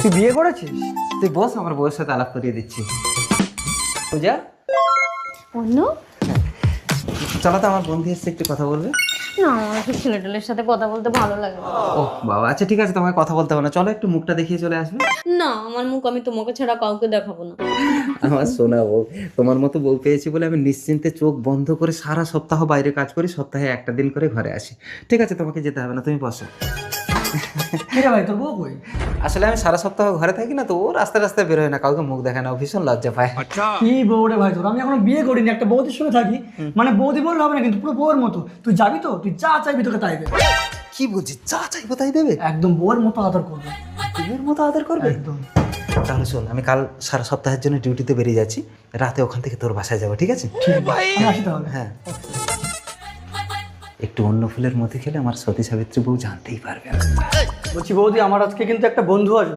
তুই বিয়ে করেছিস? তুই বস, আমার বউয়ের সাথে আলাপ করিয়ে দিচ্ছি। পূজা, অন্য চলো তো, আমার বন্ধু এসছে, একটু কথা বলবে। না, আমার তো ছেলেটেলের সাথে কথা বলতে ভালো লাগে না। ও বাবা, আচ্ছা ঠিক আছে, তোমাকে কথা বলতে হবে না, চলো একটু মুখটা দেখিয়ে চলে আসবে। না, আমার মুখ আমি তোমাকে ছাড়া কাউকে দেখাবো না। আমার সোনা বউ, তোমার মতো বউ পেয়েছি বলে আমি নিশ্চিন্তে চোখ বন্ধ করে সারা সপ্তাহ বাইরে কাজ করি, সপ্তাহে একটা দিন করে ঘরে আসি। ঠিক আছে, তোমাকে যেতে হবে না, তুমি বসো। কিরে ভাই, তোর বউ কই? আসলে আমি সারা সপ্তাহ ঘরে থাকি না, তো ও রাস্তায় রাস্তায় বেরোয় না, কাউকে মুখ দেখায় না, ও ভীষণ লজ্জা পায়। কি বউ রে ভাই তোর? আমি এখনো বিয়ে করিনি, একটা বৌদির সঙ্গে থাকি। মানে বৌদি বললে হবে না, কিন্তু পুরো বউয়ের মতো। তুই যাবি তো? তুই যা চাইবি তোকে তাই দেবে। কি বলছিস? যা চাইবো তাই দেবে? একদম বউয়ের মতো আদর করবে। এর মতো আদর করবে? একদম। তাহলে শোন, আমি কাল সারা সপ্তাহের জন্য ডিউটিতে বেরিয়ে যাচ্ছি, রাতে ওখান থেকে তোর বাসায় যাবো, ঠিক আছে? আমি আসি তাহলে। হ্যাঁ, একটু অন্য ফুলের মধ্যে খেলে আমার সতী সাবিত্রী বউ জানতেই পারবে না। বলছি বৌদি, আমার আজকে কিন্তু একটা বন্ধু আসবে।